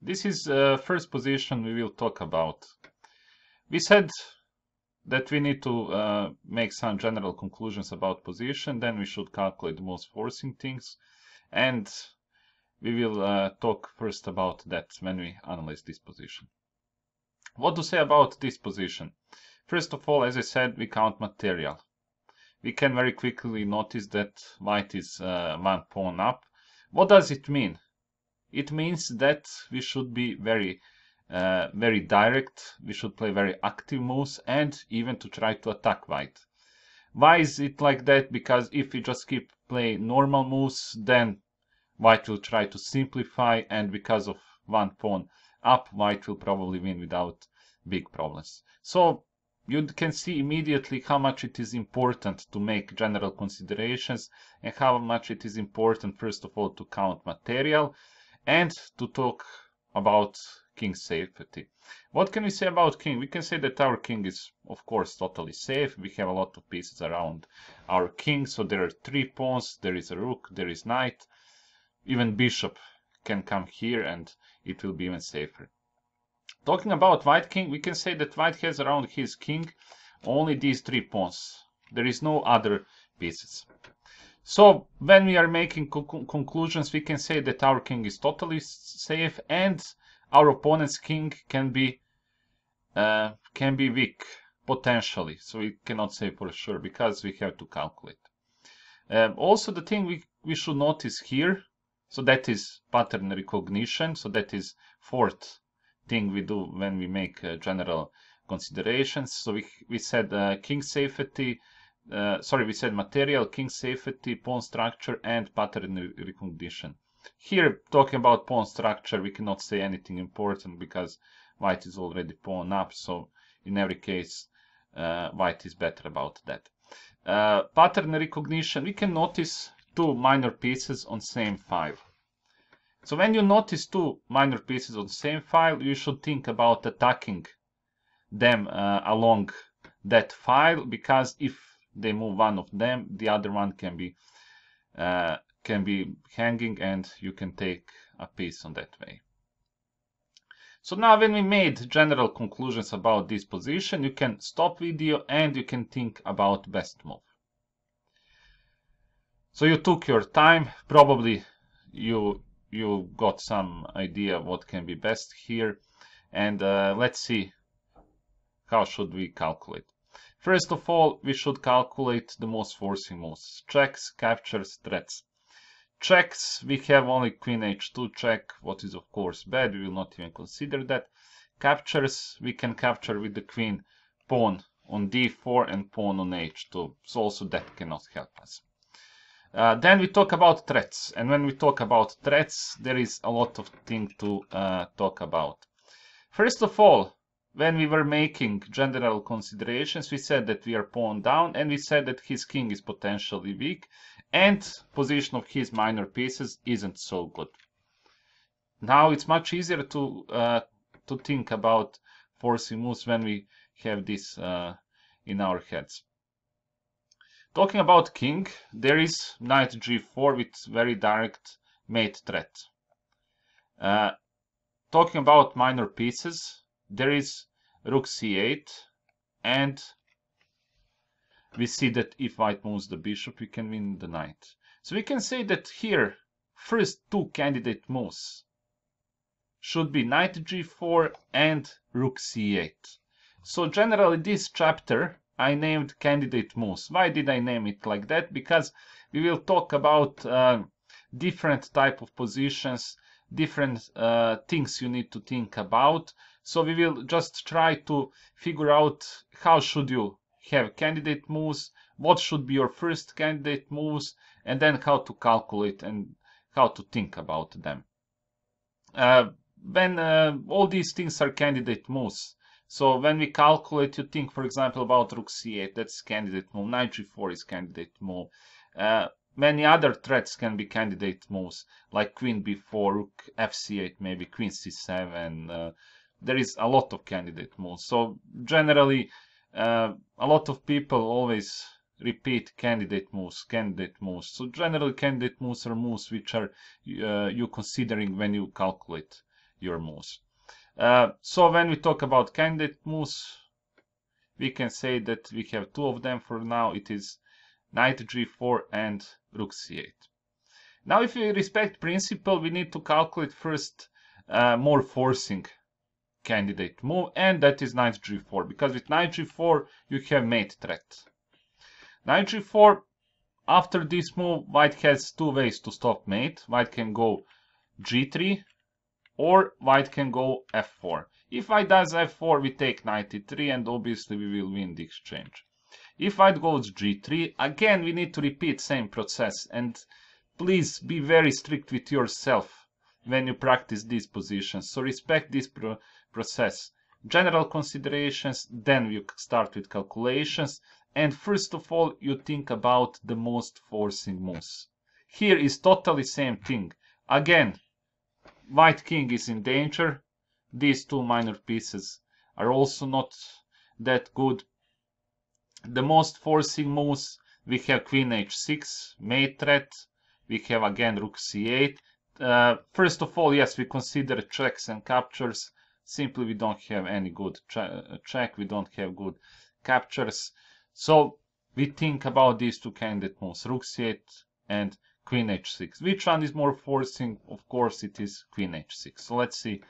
This is first position we will talk about. We said that we need to make some general conclusions about position, then we should calculate the most forcing things, and we will talk first about that when we analyze this position. What to say about this position? First of all, as I said, we count material. We can very quickly notice that white is one pawn up. What does it mean? It means that we should be very direct, we should play very active moves and even to try to attack white. Why is it like that? Because if we just keep playing normal moves, then white will try to simplify, and because of one pawn up, white will probably win without big problems. So you can see immediately how much it is important to make general considerations and how much it is important, first of all, to count material and to talk about king safety. What can we say about king? We can say that our king is, of course, totally safe. We have a lot of pieces around our king, so there are 3 pawns, there is a rook, there is knight. Even bishop can come here and it will be even safer. Talking about white king, we can say that white has around his king only these 3 pawns. There is no other pieces. So when we are making conclusions, we can say that our king is totally safe and our opponent's king can be weak potentially. So we cannot say for sure because we have to calculate. Also, the thing we should notice here, so that is pattern recognition. So that is 4th thing we do when we make general considerations. So we said king safety. We said material, king safety, pawn structure, and pattern recognition. Here, talking about pawn structure, we cannot say anything important because white is already pawn up. So in every case, white is better about that. Pattern recognition, we can notice 2 minor pieces on same file. So when you notice 2 minor pieces on the same file, you should think about attacking them along that file, because if they move one of them, the other one can be hanging and you can take a piece on that way. So now when we made general conclusions about this position, you can stop video and you can think about best move. So you took your time, probably you got some idea what can be best here, and let's see how should we calculate. First of all, we should calculate the most forcing moves. Checks, captures, threats. Checks, we have only queen h2 check, what is of course bad, we will not even consider that. Captures, we can capture with the queen, pawn on d4 and pawn on h2, so also that cannot help us. Then we talk about threats, and when we talk about threats, there is a lot of things to talk about. First of all, when we were making general considerations, we said that we are pawn down, and we said that his king is potentially weak, and position of his minor pieces isn't so good. Now it's much easier to think about forcing moves when we have this in our heads. Talking about king, there is knight g4 with very direct mate threat. Talking about minor pieces, there is rook c8, and we see that if white moves the bishop, we can win the knight. So we can say that here, first 2 candidate moves should be knight g4 and rook c8. So generally this chapter I named candidate moves. Why did I name it like that? Because we will talk about different type of positions, different things you need to think about. So we will just try to figure out how should you have candidate moves, what should be your first candidate moves, and then how to calculate and how to think about them. When all these things are candidate moves, so when we calculate, you think, for example, about rook c8, that's candidate move, knight g4 is candidate move. Many other threats can be candidate moves, like queen b4, rook fc8, maybe queen c7. There is a lot of candidate moves. So generally, a lot of people always repeat candidate moves, candidate moves. So generally, candidate moves are moves which are you considering when you calculate your moves. So when we talk about candidate moves, we can say that we have two of them for now. It is knight g4 and rook c8. Now if we respect principle, we need to calculate first more forcing candidate move, and that is knight g4, because with knight g4 you have mate threat. Knight g4, after this move, white has two ways to stop mate. White can go g3 or white can go f4. If white does f4, we take knight e3 and obviously we will win the exchange. If white goes g3, again we need to repeat same process, and please be very strict with yourself when you practice these positions. So respect this process. General considerations, then you start with calculations, and first of all you think about the most forcing moves. Here is totally same thing. Again, white king is in danger. These two minor pieces are also not that good. The most forcing moves, we have queen h6, mate threat. We have again rook c8. First of all, yes, we consider checks and captures. Simply we don't have any good check, we don't have good captures. So we think about these two candidate moves, rook c8 and queen h6. Which one is more forcing? Of course it is queen h6. So let's see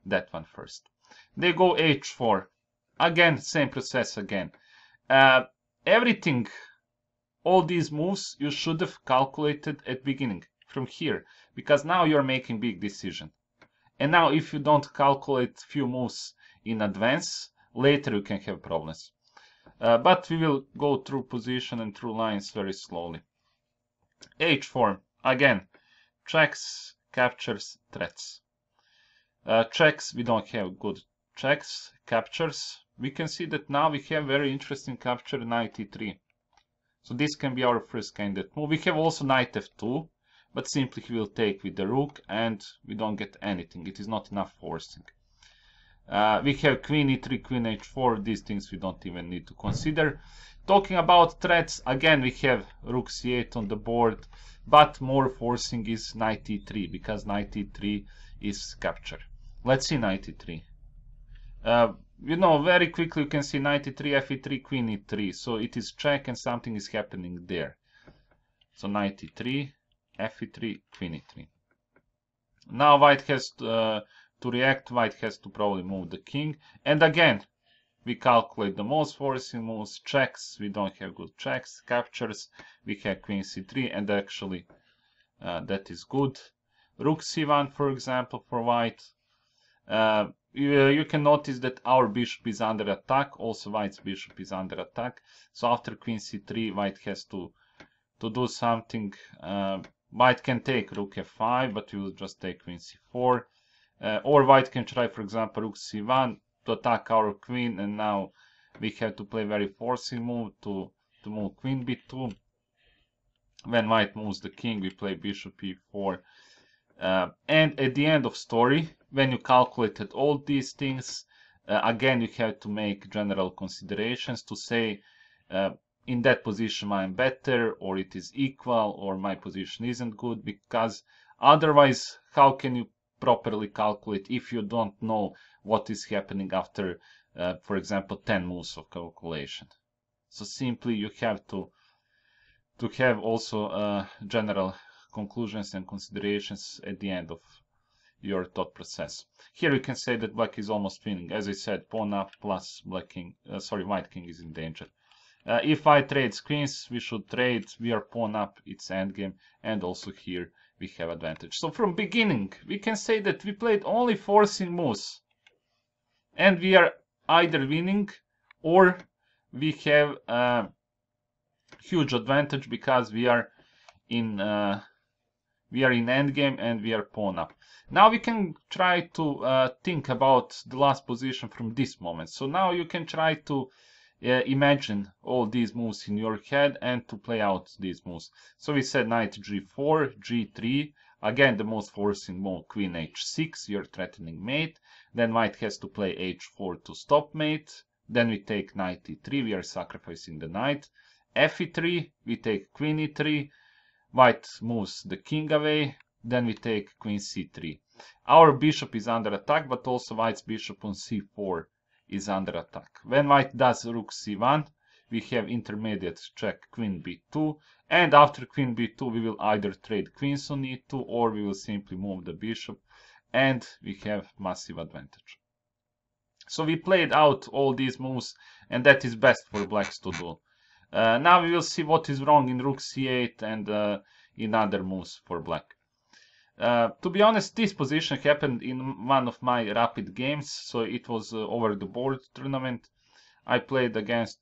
that one first. They go h4. Again, same process again. Everything, all these moves you should have calculated at beginning from here, because now you're making big decision. And now if you don't calculate few moves in advance, later you can have problems. But we will go through position and through lines very slowly. h4, again, checks, captures, threats. Checks, we don't have good checks. Captures, we can see that now we have very interesting capture, knight e3. So this can be our first candidate move. We have also knight f2, but simply he will take with the rook and we don't get anything. It is not enough forcing. We have queen e3, queen h4. These things we don't even need to consider. Talking about threats, again we have rook c8 on the board, but more forcing is knight e3, because knight e3 is capture. Let's see knight e3. You know, very quickly you can see knight e3, f e3, queen e3. So it is check and something is happening there. So knight e3, f e3, queen e3. Now white has to react. White has to probably move the king. And again, we calculate the most forcing moves. Checks, we don't have good checks. Captures, we have queen c3, and actually that is good. Rook c1, for example, for white. You can notice that our bishop is under attack. Also white's bishop is under attack. So after queen c3, white has to do something. White can take rook f5, but we will just take queen c4. Or white can try, for example, rook c1 to attack our queen, and now we have to play very forcing move to move queen b2. When white moves the king, we play bishop e4. And at the end of story, when you calculated all these things, again you have to make general considerations to say in that position I'm better, or it is equal, or my position isn't good, because otherwise how can you properly calculate if you don't know what is happening after, for example, 10 moves of calculation. So simply you have to have also general conclusions and considerations at the end of your thought process. Here we can say that black is almost winning. As I said, pawn up plus white king is in danger. If I trade queens, we should trade. We are pawn up, it's endgame, and also here we have advantage. So from beginning, we can say that we played only forcing moves, and we are either winning or we have a huge advantage because we are in endgame and we are pawn up. Now we can try to think about the last position from this moment. So now you can try to imagine all these moves in your head and to play out these moves. So we said knight g4, g3, again the most forcing move, queen h6, you're threatening mate. Then white has to play h4 to stop mate. Then we take knight e3, we are sacrificing the knight. f e3, we take queen e3. White moves the king away. then we take queen c3. Our bishop is under attack, but also white's bishop on c4 is under attack. When white does rook c1, we have intermediate check queen b2, and after queen b2 we will either trade queens on e2 or we will simply move the bishop, and we have massive advantage. So we played out all these moves, and that is best for blacks to do. Now we will see what is wrong in rook c8 and in other moves for black. To be honest, this position happened in one of my rapid games, so it was over the board tournament. I played against,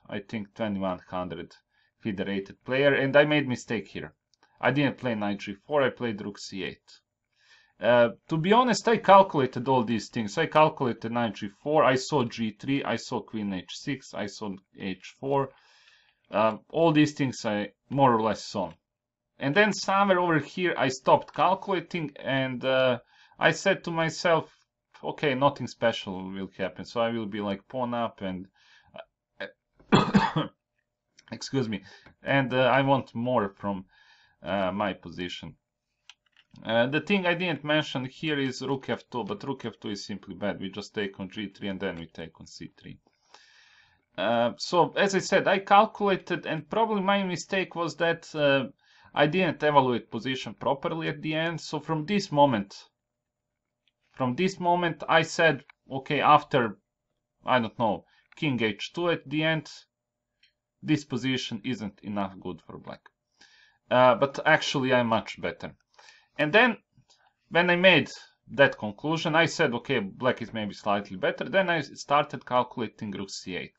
I think, 2100 federated player, and I made mistake here. I didn't play knight g4, I played rook c8. To be honest, I calculated all these things. I calculated knight g4, I saw g3, I saw queen h6, I saw h4. All these things I more or less saw. And then somewhere over here I stopped calculating, and I said to myself, okay, nothing special will happen. So I will be like pawn up and excuse me, and I want more from my position. The thing I didn't mention here is rook f2, but rook f2 is simply bad. We just take on g3 and then we take on c3. So as I said, I calculated, and probably my mistake was that I didn't evaluate position properly at the end. So from this moment I said, okay, after, I don't know, king h2 at the end, this position isn't enough good for black. But actually I'm much better. And then when I made that conclusion, I said, okay, black is maybe slightly better. Then I started calculating rook c8.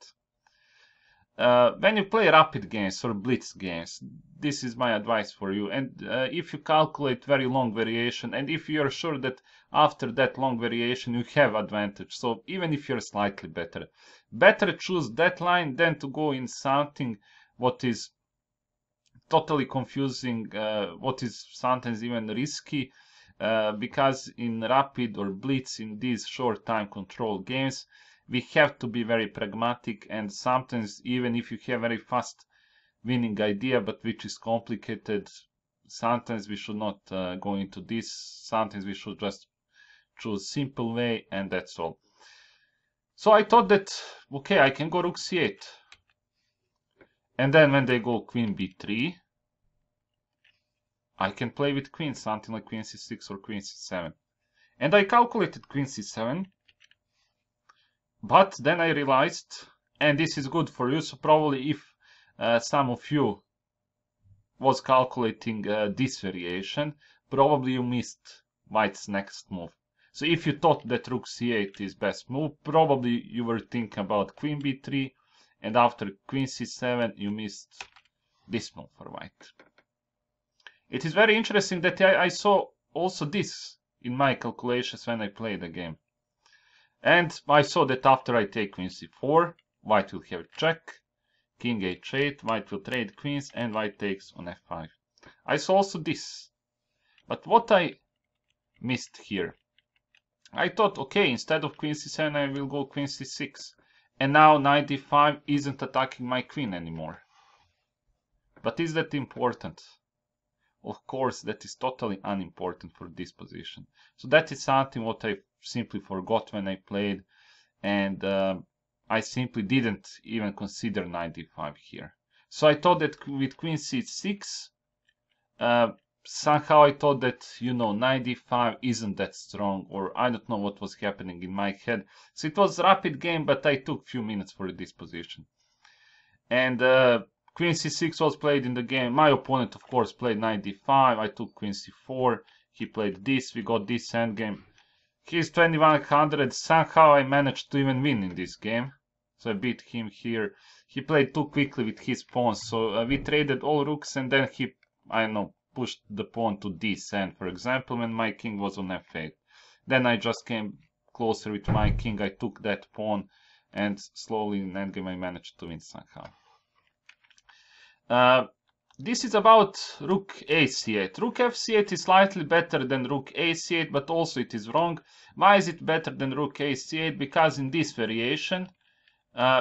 When you play rapid games or blitz games, this is my advice for you. And if you calculate very long variation, and if you are sure that after that long variation you have advantage, so even if you're slightly better, better choose that line than to go in something what is totally confusing, what is sometimes even risky, because in rapid or blitz, in these short time control games, we have to be very pragmatic, and sometimes even if you have very fast winning idea but which is complicated, sometimes we should not go into this. Sometimes we should just choose simple way, and that's all. So I thought that, okay, I can go rook c8, and then when they go queen b3, I can play with queen, something like queen c6 or queen c7. And I calculated queen c7, but then I realized, and this is good for you, so probably if some of you was calculating this variation, probably you missed white's next move. So if you thought that rook c8 is best move, probably you were thinking about queen b3, and after queen c7 you missed this move for white. It is very interesting that I saw also this in my calculations when I played the game. And I saw that after I take queen c4, white will have check, king h8, white will trade queens, and white takes on f5. I saw also this. But what I missed here, I thought, okay, instead of queen c7 I will go queen c6. And now knight d5 isn't attacking my queen anymore. But is that important? Of course, that is totally unimportant for this position. So that is something what I simply forgot when I played, and I simply didn't even consider knight d5 here. So I thought that with queen c6, somehow I thought that, you know, knight d5 isn't that strong, or I don't know what was happening in my head. So it was a rapid game, but I took few minutes for this position. And queen c6 was played in the game. My opponent, of course, played knight d5. I took queen c4. He played this. We got this endgame. He's 2100. Somehow I managed to even win in this game. So I beat him here. He played too quickly with his pawns. So we traded all rooks, and then he, I don't know, pushed the pawn to d7, for example, when my king was on f8. Then I just came closer with my king. I took that pawn, and slowly in endgame I managed to win somehow. This is about rook a8. Rook f8 is slightly better than rook a8, but also it is wrong. Why is it better than rook a8? Because in this variation,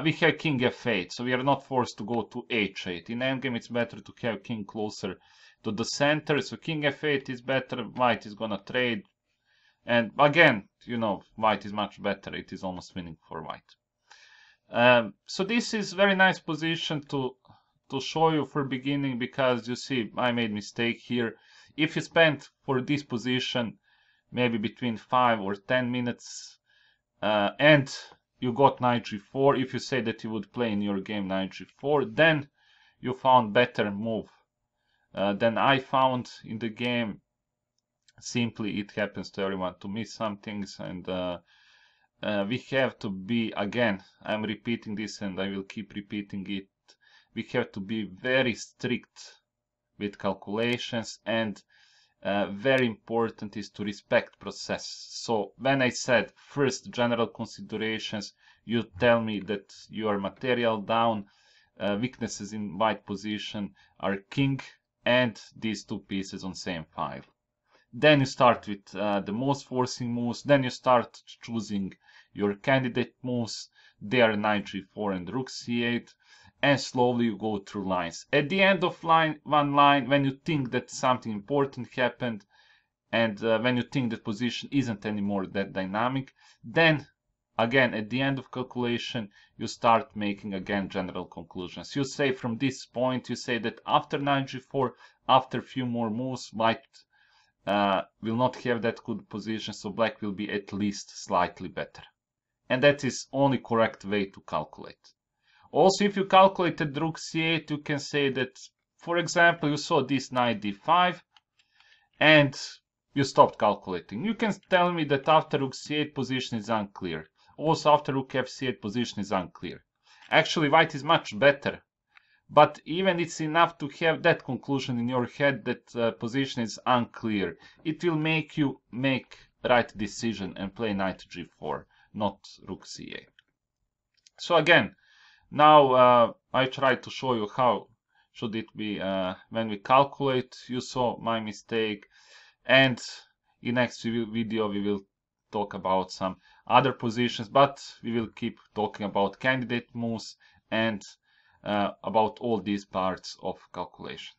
we have king f8, so we are not forced to go to h8. In endgame, it's better to have king closer to the center, so king f8 is better, white is gonna trade, and again, you know, white is much better, it is almost winning for white. So this is very nice position to show you for beginning, because you see, I made mistake here. If you spend for this position maybe between 5 or 10 minutes, and you got knight g4, if you say that you would play in your game knight g4, then you found better move than I found in the game. Simply, it happens to everyone to miss some things, and we have to be, again, I'm repeating this and I will keep repeating it, we have to be very strict with calculations, and very important is to respect process. So when I said first general considerations, you tell me that your material down, weaknesses in white position are king and these two pieces on same file. Then you start with the most forcing moves, then you start choosing your candidate moves, they are knight g4 and rook c8, and slowly you go through lines. At the end of one line, when you think that something important happened, and when you think the position isn't anymore that dynamic, then again at the end of calculation you start making again general conclusions. You say from this point, you say that after knight g4, after a few more moves, white will not have that good position, so black will be at least slightly better. And that is only correct way to calculate. Also, if you calculated rook c8, you can say that, for example, you saw this knight d5 and you stopped calculating. You can tell me that after rook c8 position is unclear. Also, after rook f8 position is unclear. Actually, white is much better. But even it's enough to have that conclusion in your head that position is unclear. It will make you make right decision and play knight g4, not rook c8. So again, now I try to show you how should it be when we calculate. You saw my mistake, and in next video we will talk about some other positions, but we will keep talking about candidate moves and about all these parts of calculation.